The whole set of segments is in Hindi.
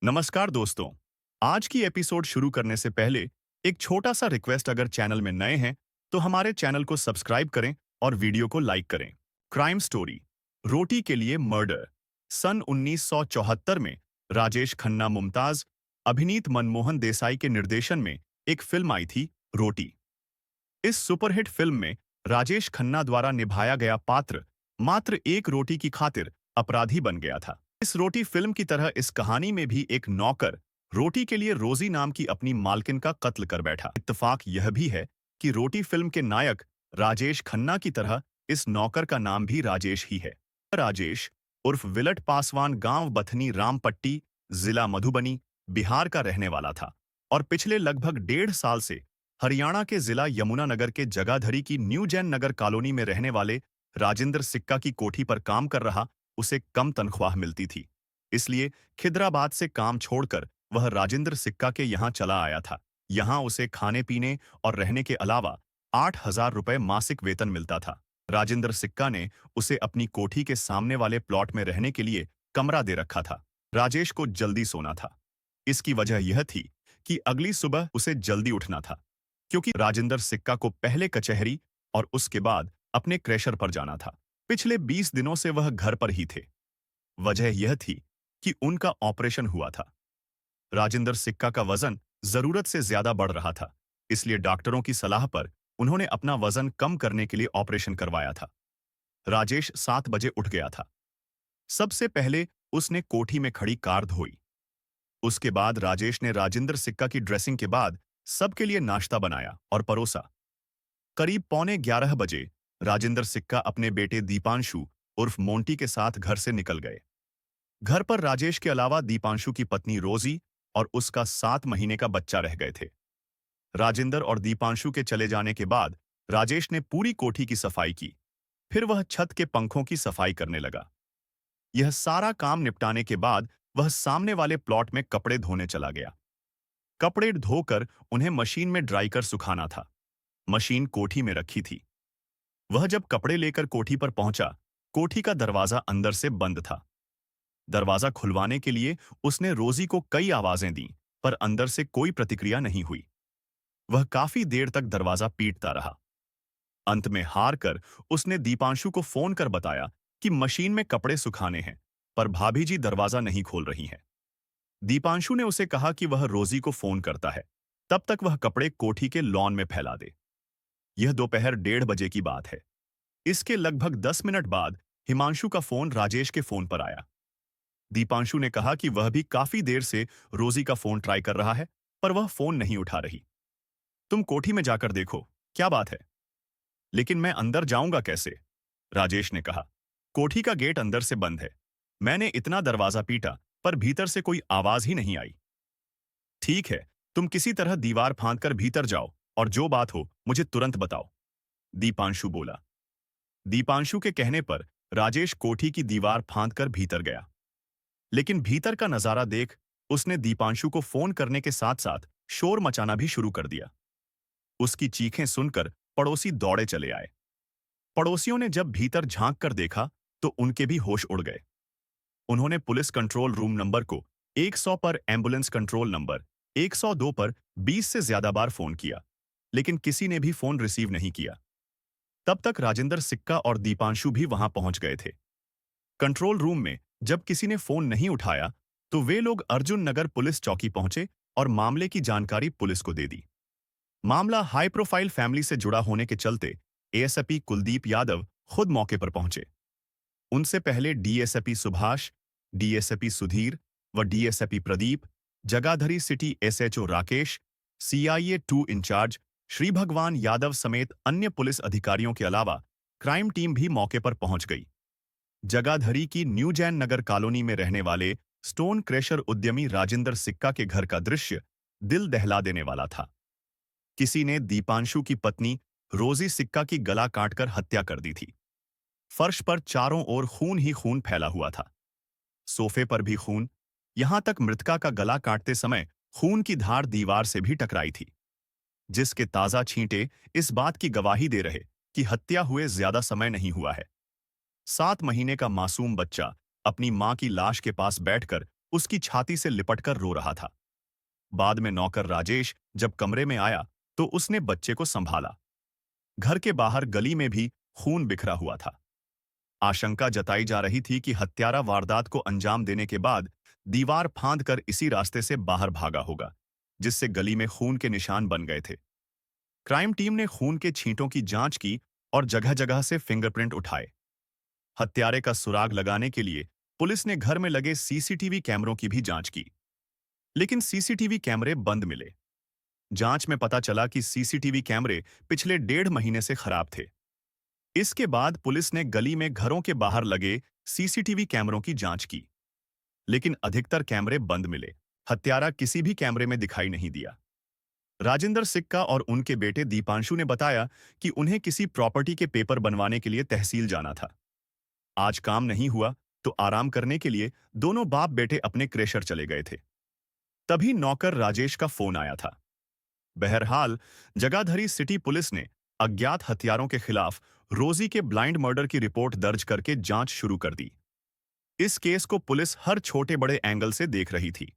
नमस्कार दोस्तों। आज की एपिसोड शुरू करने से पहले एक छोटा सा रिक्वेस्ट, अगर चैनल में नए हैं तो हमारे चैनल को सब्सक्राइब करें और वीडियो को लाइक करें। क्राइम स्टोरी रोटी के लिए मर्डर सन 1974 में राजेश खन्ना, मुमताज, अभिनीत मनमोहन देसाई के निर्देशन में एक फिल्म आई थी, रोटी। इस सुपरहिट फिल्म में राजेश खन्ना द्वारा निभाया गया पात्र मात्र एक रोटी की खातिर अपराधी बन गया था। इस रोटी फिल्म की तरह इस कहानी में भी एक नौकर रोटी के लिए रोजी नाम की अपनी मालकिन का कत्ल कर बैठा। इत्तेफाक यह भी है कि रोटी फिल्म के नायक राजेश खन्ना की तरह इस नौकर का नाम भी राजेश ही है। राजेश उर्फ विलट पासवान गांव बथनी रामपट्टी, जिला मधुबनी, बिहार का रहने वाला था और पिछले लगभग 1.5 साल से हरियाणा के जिला यमुनानगर के जगाधरी की न्यू जैन नगर कॉलोनी में रहने वाले राजेंद्र सिक्का की कोठी पर काम कर रहा। उसे कम तनख्वाह मिलती थी, इसलिए खिदराबाद से काम छोड़कर वह राजेंद्र सिक्का के यहाँ चला आया था। यहाँ उसे खाने पीने और रहने के अलावा 8,000 रुपये मासिक वेतन मिलता था। राजेंद्र सिक्का ने उसे अपनी कोठी के सामने वाले प्लॉट में रहने के लिए कमरा दे रखा था। राजेश को जल्दी सोना था। इसकी वजह यह थी कि अगली सुबह उसे जल्दी उठना था, क्योंकि राजेंद्र सिक्का को पहले कचहरी और उसके बाद अपने क्रैशर पर जाना था। पिछले 20 दिनों से वह घर पर ही थे। वजह यह थी कि उनका ऑपरेशन हुआ था। राजेंद्र सिक्का का वजन जरूरत से ज्यादा बढ़ रहा था, इसलिए डॉक्टरों की सलाह पर उन्होंने अपना वजन कम करने के लिए ऑपरेशन करवाया था। राजेश 7 बजे उठ गया था। सबसे पहले उसने कोठी में खड़ी कार धोई। उसके बाद राजेश ने राजेंद्र सिक्का की ड्रेसिंग के बाद सबके लिए नाश्ता बनाया और परोसा। करीब 11:15 बजे राजेंद्र सिक्का अपने बेटे दीपांशु उर्फ मोंटी के साथ घर से निकल गए। घर पर राजेश के अलावा दीपांशु की पत्नी रोजी और उसका 7 महीने का बच्चा रह गए थे। राजेंद्र और दीपांशु के चले जाने के बाद राजेश ने पूरी कोठी की सफाई की। फिर वह छत के पंखों की सफाई करने लगा। यह सारा काम निपटाने के बाद वह सामने वाले प्लॉट में कपड़े धोने चला गया। कपड़े धोकर उन्हें मशीन में ड्राई कर सुखाना था। मशीन कोठी में रखी थी। वह जब कपड़े लेकर कोठी पर पहुंचा, कोठी का दरवाजा अंदर से बंद था। दरवाजा खुलवाने के लिए उसने रोजी को कई आवाजें दी, पर अंदर से कोई प्रतिक्रिया नहीं हुई। वह काफी देर तक दरवाजा पीटता रहा। अंत में हार कर उसने दीपांशु को फोन कर बताया कि मशीन में कपड़े सुखाने हैं, पर भाभी जी दरवाजा नहीं खोल रही हैं। दीपांशु ने उसे कहा कि वह रोजी को फोन करता है, तब तक वह कपड़े कोठी के लॉन में फैला दे। यह दोपहर 1:30 बजे की बात है। इसके लगभग 10 मिनट बाद हिमांशु का फोन राजेश के फोन पर आया। दीपांशु ने कहा कि वह भी काफी देर से रोजी का फोन ट्राई कर रहा है, पर वह फोन नहीं उठा रही। तुम कोठी में जाकर देखो, क्या बात है? लेकिन मैं अंदर जाऊंगा कैसे? राजेश ने कहा। कोठी का गेट अंदर से बंद है। मैंने इतना दरवाजा पीटा, पर भीतर से कोई आवाज ही नहीं आई। ठीक है, तुम किसी तरह दीवार फांदकर भीतर जाओ और जो बात हो मुझे तुरंत बताओ, दीपांशु बोला। दीपांशु के कहने पर राजेश कोठी की दीवार फांदकर भीतर गया। लेकिन भीतर का नजारा देख उसने दीपांशु को फोन करने के साथ साथ शोर मचाना भी शुरू कर दिया। उसकी चीखें सुनकर पड़ोसी दौड़े चले आए। पड़ोसियों ने जब भीतर झांक कर देखा तो उनके भी होश उड़ गए। उन्होंने पुलिस कंट्रोल रूम नंबर को 100 पर, एम्बुलेंस कंट्रोल नंबर 102 पर 20 से ज्यादा बार फोन किया, लेकिन किसी ने भी फोन रिसीव नहीं किया। तब तक राजेंद्र सिक्का और दीपांशु भी वहां पहुंच गए थे। कंट्रोल रूम में जब किसी ने फोन नहीं उठाया तो वे लोग अर्जुन नगर पुलिस चौकी पहुंचे और मामले की जानकारी पुलिस को दे दी। मामला हाई प्रोफाइल फैमिली से जुड़ा होने के चलते एएसपी कुलदीप यादव खुद मौके पर पहुंचे। उनसे पहले डीएसपी सुभाष, डीएसपी सुधीर व DSP Pradeep, Jagadhri city SHO Rakesh, CIA 2 incharge Shri Bhagwan Yadav समेत अन्य पुलिस अधिकारियों के अलावा क्राइम टीम भी मौके पर पहुंच गई। जगाधरी की न्यू जैन नगर कॉलोनी में रहने वाले स्टोन क्रैशर उद्यमी राजेंद्र सिक्का के घर का दृश्य दिल दहला देने वाला था। किसी ने दीपांशु की पत्नी रोजी सिक्का की गला काटकर हत्या कर दी थी। फर्श पर चारों ओर खून ही खून फैला हुआ था। सोफे पर भी खून, यहां तक मृतका का गला काटते समय खून की धार दीवार से भी टकराई थी, जिसके ताजा छींटे इस बात की गवाही दे रहे कि हत्या हुए ज्यादा समय नहीं हुआ है। 7 महीने का मासूम बच्चा अपनी मां की लाश के पास बैठकर उसकी छाती से लिपटकर रो रहा था। बाद में नौकर राजेश जब कमरे में आया तो उसने बच्चे को संभाला। घर के बाहर गली में भी खून बिखरा हुआ था। आशंका जताई जा रही थी कि हत्यारा वारदात को अंजाम देने के बाद दीवार फांदकर इसी रास्ते से बाहर भागा होगा, जिससे गली में खून के निशान बन गए थे। क्राइम टीम ने खून के छींटों की जांच की और जगह जगह से फिंगरप्रिंट उठाए। हत्यारे का सुराग लगाने के लिए पुलिस ने घर में लगे सीसीटीवी कैमरों की भी जांच की, लेकिन सीसीटीवी कैमरे बंद मिले। जांच में पता चला कि सीसीटीवी कैमरे पिछले 1.5 महीने से खराब थे। इसके बाद पुलिस ने गली में घरों के बाहर लगे सीसीटीवी कैमरों की जांच की, लेकिन अधिकतर कैमरे बंद मिले। हत्यारा किसी भी कैमरे में दिखाई नहीं दिया। राजेंद्र सिक्का और उनके बेटे दीपांशु ने बताया कि उन्हें किसी प्रॉपर्टी के पेपर बनवाने के लिए तहसील जाना था। आज काम नहीं हुआ तो आराम करने के लिए दोनों बाप बेटे अपने क्रेशर चले गए थे। तभी नौकर राजेश का फोन आया था। बहरहाल जगाधरी सिटी पुलिस ने अज्ञात हथियारों के खिलाफ रोजी के ब्लाइंड मर्डर की रिपोर्ट दर्ज करके जांच शुरू कर दी। इस केस को पुलिस हर छोटे बड़े एंगल से देख रही थी।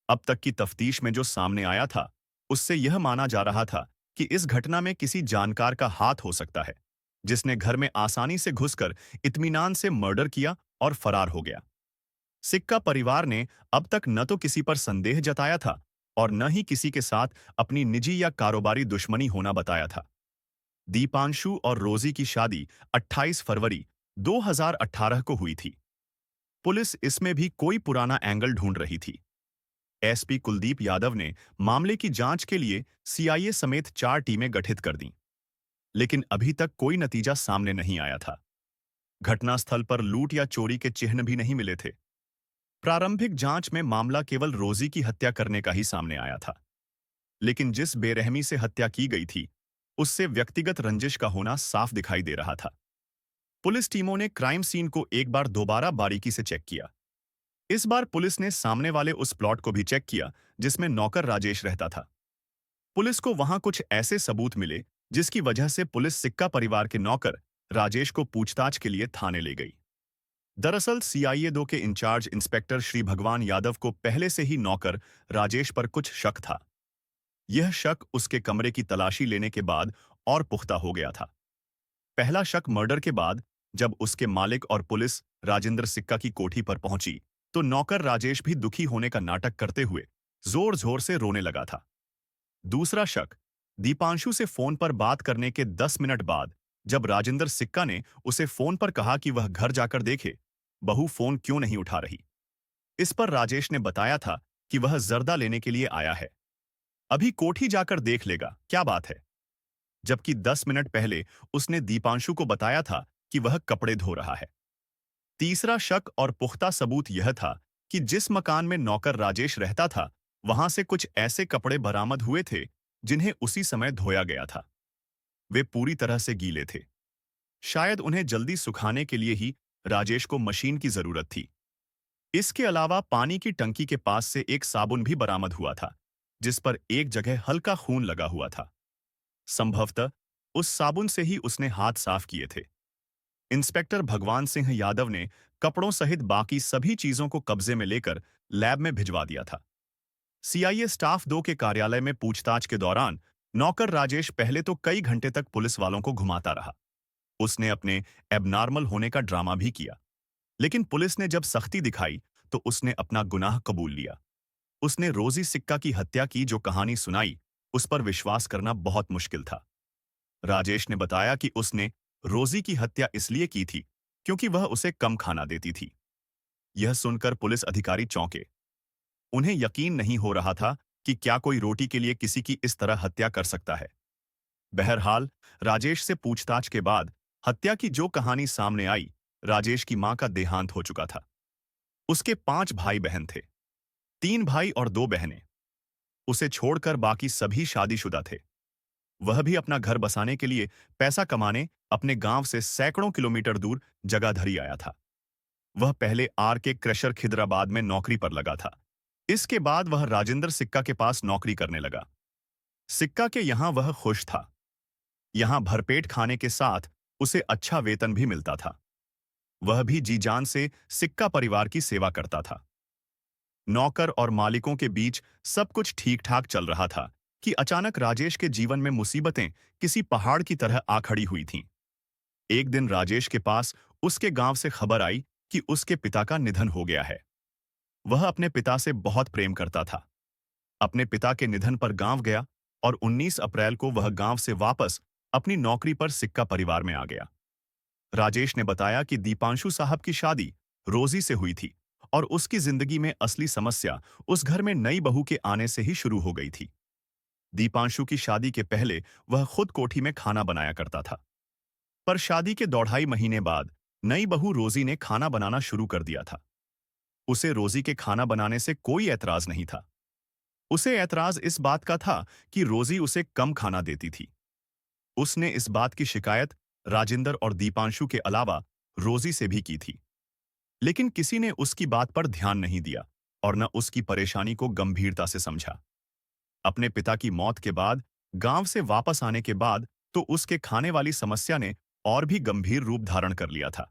अब तक की तफ्तीश में जो सामने आया था, उससे यह माना जा रहा था कि इस घटना में किसी जानकार का हाथ हो सकता है, जिसने घर में आसानी से घुसकर इत्मीनान से मर्डर किया और फरार हो गया। सिक्का परिवार ने अब तक न तो किसी पर संदेह जताया था और न ही किसी के साथ अपनी निजी या कारोबारी दुश्मनी होना बताया था। दीपांशु और रोजी की शादी 28 फरवरी 2018 को हुई थी। पुलिस इसमें भी कोई पुराना एंगल ढूंढ रही थी। एसपी कुलदीप यादव ने मामले की जांच के लिए सीआईए समेत 4 टीमें गठित कर दीं, लेकिन अभी तक कोई नतीजा सामने नहीं आया था। घटनास्थल पर लूट या चोरी के चिन्ह भी नहीं मिले थे। प्रारंभिक जांच में मामला केवल रोजी की हत्या करने का ही सामने आया था, लेकिन जिस बेरहमी से हत्या की गई थी, उससे व्यक्तिगत रंजिश का होना साफ दिखाई दे रहा था। पुलिस टीमों ने क्राइम सीन को एक बार दोबारा बारीकी से चेक किया। इस बार पुलिस ने सामने वाले उस प्लॉट को भी चेक किया जिसमें नौकर राजेश रहता था। पुलिस को वहां कुछ ऐसे सबूत मिले जिसकी वजह से पुलिस सिक्का परिवार के नौकर राजेश को पूछताछ के लिए थाने ले गई। दरअसल सीआईए 2 के इंचार्ज इंस्पेक्टर श्री भगवान यादव को पहले से ही नौकर राजेश पर कुछ शक था। यह शक उसके कमरे की तलाशी लेने के बाद और पुख्ता हो गया था। पहला शक मर्डर के बाद जब उसके मालिक और पुलिस राजेंद्र सिक्का की कोठी पर पहुंची तो नौकर राजेश भी दुखी होने का नाटक करते हुए जोर जोर से रोने लगा था। दूसरा शक दीपांशु से फोन पर बात करने के 10 मिनट बाद जब राजेंद्र सिक्का ने उसे फोन पर कहा कि वह घर जाकर देखे बहू फोन क्यों नहीं उठा रही। इस पर राजेश ने बताया था कि वह जर्दा लेने के लिए आया है, अभी कोठी जाकर देख लेगा, क्या बात है। जबकि 10 मिनट पहले उसने दीपांशु को बताया था कि वह कपड़े धो रहा है। तीसरा शक और पुख्ता सबूत यह था कि जिस मकान में नौकर राजेश रहता था, वहां से कुछ ऐसे कपड़े बरामद हुए थे जिन्हें उसी समय धोया गया था। वे पूरी तरह से गीले थे। शायद उन्हें जल्दी सुखाने के लिए ही राजेश को मशीन की जरूरत थी। इसके अलावा पानी की टंकी के पास से एक साबुन भी बरामद हुआ था, जिस पर एक जगह हल्का खून लगा हुआ था। संभवतः उस साबुन से ही उसने हाथ साफ किए थे। इंस्पेक्टर भगवान सिंह यादव ने कपड़ों सहित बाकी सभी चीजों को कब्जे में लेकर लैब में भिजवा दिया था। सीआईए स्टाफ 2 के कार्यालय में पूछताछ के दौरान नौकर राजेश पहले तो कई घंटे तक पुलिस वालों को घुमाता रहा। उसने अपने एबनॉर्मल होने का ड्रामा भी किया, लेकिन पुलिस ने जब सख्ती दिखाई तो उसने अपना गुनाह कबूल लिया। उसने रोजी सिक्का की हत्या की जो कहानी सुनाई, उस पर विश्वास करना बहुत मुश्किल था। राजेश ने बताया कि उसने रोजी की हत्या इसलिए की थी क्योंकि वह उसे कम खाना देती थी। यह सुनकर पुलिस अधिकारी चौंके। उन्हें यकीन नहीं हो रहा था कि क्या कोई रोटी के लिए किसी की इस तरह हत्या कर सकता है। बहरहाल राजेश से पूछताछ के बाद हत्या की जो कहानी सामने आई, राजेश की मां का देहांत हो चुका था। उसके 5 भाई बहन थे, 3 भाई और 2 बहनें। उसे छोड़कर बाकी सभी शादीशुदा थे। वह भी अपना घर बसाने के लिए पैसा कमाने अपने गांव से सैकड़ों किलोमीटर दूर जगाधरी आया था। वह पहले आर के क्रशर खिदराबाद में नौकरी पर लगा था। इसके बाद वह राजेंद्र सिक्का के पास नौकरी करने लगा। सिक्का के यहां वह खुश था। यहां भरपेट खाने के साथ उसे अच्छा वेतन भी मिलता था। वह भी जी जान से सिक्का परिवार की सेवा करता था। नौकर और मालिकों के बीच सब कुछ ठीक ठाक चल रहा था कि अचानक राजेश के जीवन में मुसीबतें किसी पहाड़ की तरह आ खड़ी हुई थीं। एक दिन राजेश के पास उसके गांव से खबर आई कि उसके पिता का निधन हो गया है। वह अपने पिता से बहुत प्रेम करता था। अपने पिता के निधन पर गांव गया और 19 अप्रैल को वह गांव से वापस अपनी नौकरी पर सिक्का परिवार में आ गया। राजेश ने बताया कि दीपांशु साहब की शादी रोजी से हुई थी और उसकी जिंदगी में असली समस्या उस घर में नई बहू के आने से ही शुरू हो गई थी। दीपांशु की शादी के पहले वह खुद कोठी में खाना बनाया करता था, पर शादी के 2.5 महीने बाद नई बहू रोजी ने खाना बनाना शुरू कर दिया था। उसे रोजी के खाना बनाने से कोई ऐतराज नहीं था। उसे ऐतराज इस बात का था कि रोजी उसे कम खाना देती थी। उसने इस बात की शिकायत राजिंदर और दीपांशु के अलावा रोजी से भी की थी, लेकिन किसी ने उसकी बात पर ध्यान नहीं दिया और न उसकी परेशानी को गंभीरता से समझा। अपने पिता की मौत के बाद गांव से वापस आने के बाद तो उसके खाने वाली समस्या ने और भी गंभीर रूप धारण कर लिया था।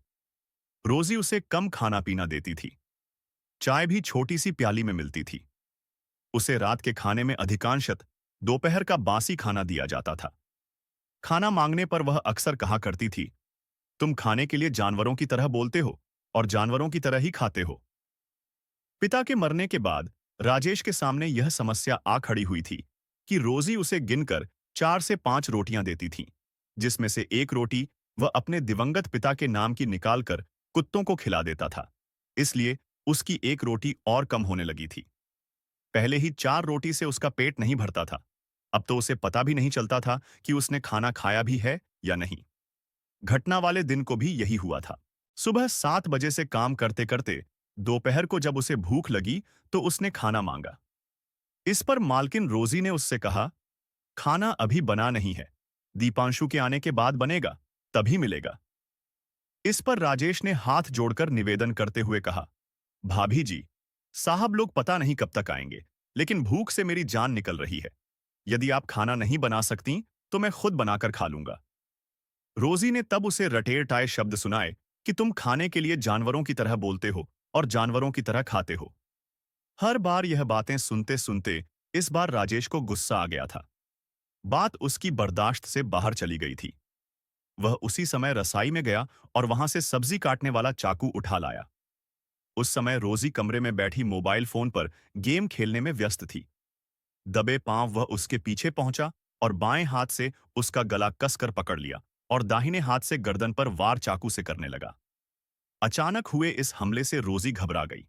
रोजी उसे कम खाना पीना देती थी। चाय भी छोटी सी प्याली में मिलती थी। उसे रात के खाने में अधिकांशत दोपहर का बासी खाना दिया जाता था। खाना मांगने पर वह अक्सर कहा करती थी, तुम खाने के लिए जानवरों की तरह बोलते हो और जानवरों की तरह ही खाते हो। पिता के मरने के बाद राजेश के सामने यह समस्या आ खड़ी हुई थी कि रोजी उसे गिनकर 4 से 5 रोटियां देती थी, जिसमें से एक रोटी वह अपने दिवंगत पिता के नाम की निकालकर कुत्तों को खिला देता था। इसलिए उसकी एक रोटी और कम होने लगी थी। पहले ही 4 रोटी से उसका पेट नहीं भरता था। अब तो उसे पता भी नहीं चलता था कि उसने खाना खाया भी है या नहीं। घटना वाले दिन को भी यही हुआ था। सुबह 7 बजे से काम करते करते दोपहर को जब उसे भूख लगी तो उसने खाना मांगा। इस पर मालकिन रोजी ने उससे कहा, खाना अभी बना नहीं है, दीपांशु के आने के बाद बनेगा, तभी मिलेगा। इस पर राजेश ने हाथ जोड़कर निवेदन करते हुए कहा, भाभी जी, साहब लोग पता नहीं कब तक आएंगे, लेकिन भूख से मेरी जान निकल रही है। यदि आप खाना नहीं बना सकती तो मैं खुद बनाकर खा लूंगा। रोजी ने तब उसे रटेरटाए शब्द सुनाए कि तुम खाने के लिए जानवरों की तरह बोलते हो और जानवरों की तरह खाते हो। हर बार यह बातें सुनते सुनते इस बार राजेश को गुस्सा आ गया था। बात उसकी बर्दाश्त से बाहर चली गई थी। वह उसी समय रसाई में गया और वहां से सब्जी काटने वाला चाकू उठा लाया। उस समय रोजी कमरे में बैठी मोबाइल फोन पर गेम खेलने में व्यस्त थी। दबे पांव वह उसके पीछे पहुंचा और बाएं हाथ से उसका गला कसकर पकड़ लिया और दाहिने हाथ से गर्दन पर वार चाकू से करने लगा। अचानक हुए इस हमले से रोजी घबरा गई।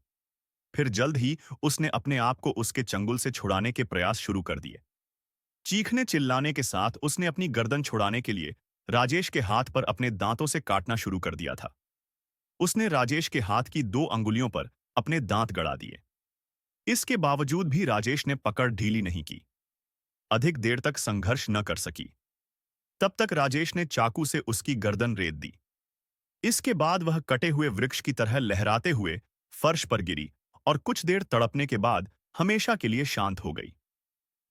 फिर जल्द ही उसने अपने आप को उसके चंगुल से छुड़ाने के प्रयास शुरू कर दिए। चीखने चिल्लाने के साथ उसने अपनी गर्दन छुड़ाने के लिए राजेश के हाथ पर अपने दांतों से काटना शुरू कर दिया था। उसने राजेश के हाथ की 2 अंगुलियों पर अपने दांत गड़ा दिए। इसके बावजूद भी राजेश ने पकड़ ढीली नहीं की। अधिक देर तक संघर्ष न कर सकी। तब तक राजेश ने चाकू से उसकी गर्दन रेत दी। इसके बाद वह कटे हुए वृक्ष की तरह लहराते हुए फर्श पर गिरी और कुछ देर तड़पने के बाद हमेशा के लिए शांत हो गई।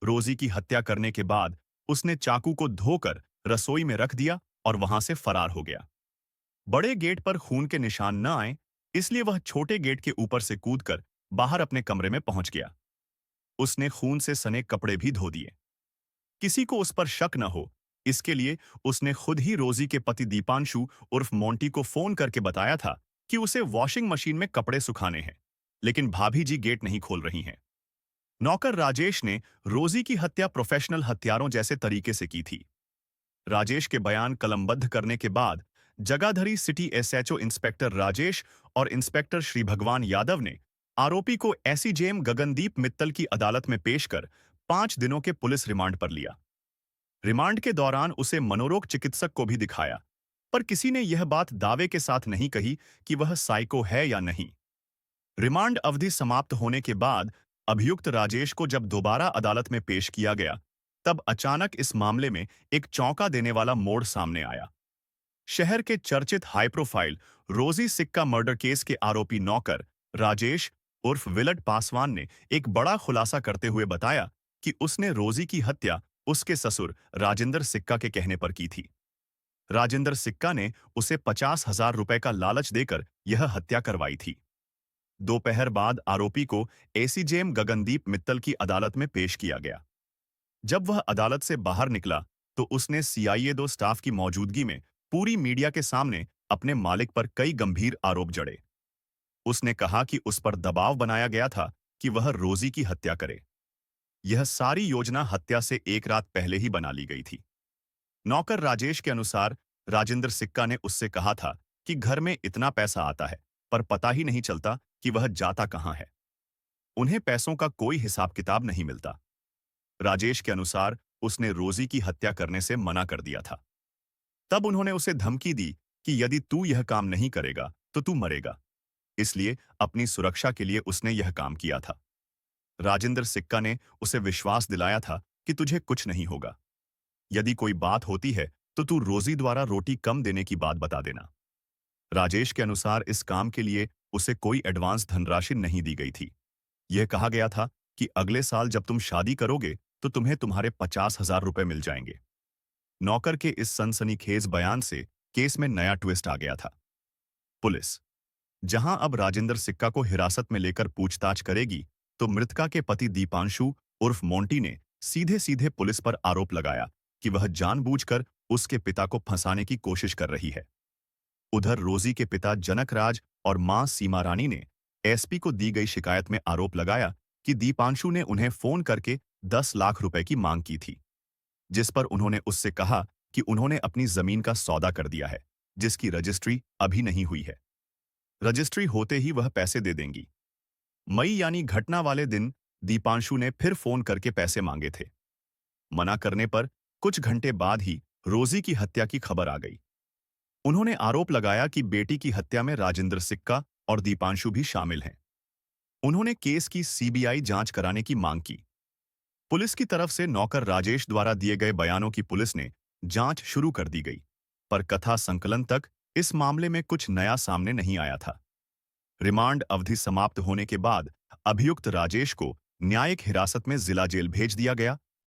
रोजी की हत्या करने के बाद उसने चाकू को धोकर रसोई में रख दिया और वहां से फरार हो गया। बड़े गेट पर खून के निशान न आए, इसलिए वह छोटे गेट के ऊपर से कूदकर बाहर अपने कमरे में पहुंच गया। उसने खून से सने कपड़े भी धो दिए। किसी को उस पर शक न हो, इसके लिए उसने खुद ही रोजी के पति दीपांशु उर्फ मोंटी को फोन करके बताया था कि उसे वॉशिंग मशीन में कपड़े सुखाने हैं, लेकिन भाभी जी गेट नहीं खोल रही हैं। नौकर राजेश ने रोजी की हत्या प्रोफेशनल हत्यारों जैसे तरीके से की थी। राजेश के बयान कलमबद्ध करने के बाद Jagadhri city SHO inspector Rajesh और इंस्पेक्टर श्री भगवान यादव ने आरोपी को एसीजेएम गगनदीप मित्तल की अदालत में पेश कर 5 दिनों के पुलिस रिमांड पर लिया। रिमांड के दौरान उसे मनोरोग चिकित्सक को भी दिखाया, पर किसी ने यह बात दावे के साथ नहीं कही कि वह साइको है या नहीं। रिमांड अवधि समाप्त होने के बाद अभियुक्त राजेश को जब दोबारा अदालत में पेश किया गया, तब अचानक इस मामले में एक चौंका देने वाला मोड़ सामने आया। शहर के चर्चित हाई प्रोफाइल रोजी सिक्का मर्डर केस के आरोपी नौकर राजेश उर्फ विलट पासवान ने एक बड़ा खुलासा करते हुए बताया कि उसने रोजी की हत्या उसके ससुर राजेंद्र सिक्का के कहने पर की थी। राजेंद्र सिक्का ने उसे 50,000 रुपए का लालच देकर यह हत्या करवाई थी। दोपहर बाद आरोपी को एसीजेएम गगनदीप मित्तल की अदालत में पेश किया गया। जब वह अदालत से बाहर निकला तो उसने सीआईए 2 स्टाफ की मौजूदगी में पूरी मीडिया के सामने अपने मालिक पर कई गंभीर आरोप जड़े। उसने कहा कि उस पर दबाव बनाया गया था कि वह रोजी की हत्या करे। यह सारी योजना हत्या से एक रात पहले ही बना ली गई थी। नौकर राजेश के अनुसार राजेंद्र सिक्का ने उससे कहा था कि घर में इतना पैसा आता है, पर पता ही नहीं चलता कि वह जाता कहाँ है। उन्हें पैसों का कोई हिसाब किताब नहीं मिलता। राजेश के अनुसार उसने रोजी की हत्या करने से मना कर दिया था। तब उन्होंने उसे धमकी दी कि यदि तू यह काम नहीं करेगा तो तू मरेगा। इसलिए अपनी सुरक्षा के लिए उसने यह काम किया था। राजेंद्र सिक्का ने उसे विश्वास दिलाया था कि तुझे कुछ नहीं होगा। यदि कोई बात होती है तो तू रोजी द्वारा रोटी कम देने की बात बता देना। राजेश के अनुसार इस काम के लिए उसे कोई एडवांस धनराशि नहीं दी गई थी। यह कहा गया था कि अगले साल जब तुम शादी करोगे तो तुम्हें तुम्हारे 50,000 रुपए मिल जाएंगे। नौकर के इस सनसनीखेज बयान से केस में नया ट्विस्ट आ गया था। पुलिस जहां अब राजेंद्र सिक्का को हिरासत में लेकर पूछताछ करेगी, तो मृतका के पति दीपांशु उर्फ मोंटी ने सीधे सीधे पुलिस पर आरोप लगाया कि वह जानबूझकर उसके पिता को फंसाने की कोशिश कर रही है। उधर रोजी के पिता जनकराज और मां सीमा रानी ने एसपी को दी गई शिकायत में आरोप लगाया कि दीपांशु ने उन्हें फोन करके 10 लाख रुपए की मांग की थी, जिस पर उन्होंने उससे कहा कि उन्होंने अपनी जमीन का सौदा कर दिया है, जिसकी रजिस्ट्री अभी नहीं हुई है। रजिस्ट्री होते ही वह पैसे दे देंगी। मई यानी घटना वाले दिन दीपांशु ने फिर फोन करके पैसे मांगे थे। मना करने पर कुछ घंटे बाद ही रोजी की हत्या की खबर आ गई। उन्होंने आरोप लगाया कि बेटी की हत्या में राजेंद्र सिक्का और दीपांशु भी शामिल हैं। उन्होंने केस की सीबीआई जांच कराने की मांग की। पुलिस की तरफ से नौकर राजेश द्वारा दिए गए बयानों की पुलिस ने जांच शुरू कर दी गई, पर कथा संकलन तक इस मामले में कुछ नया सामने नहीं आया था। रिमांड अवधि समाप्त होने के बाद अभियुक्त राजेश को न्यायिक हिरासत में जिला जेल भेज दिया गया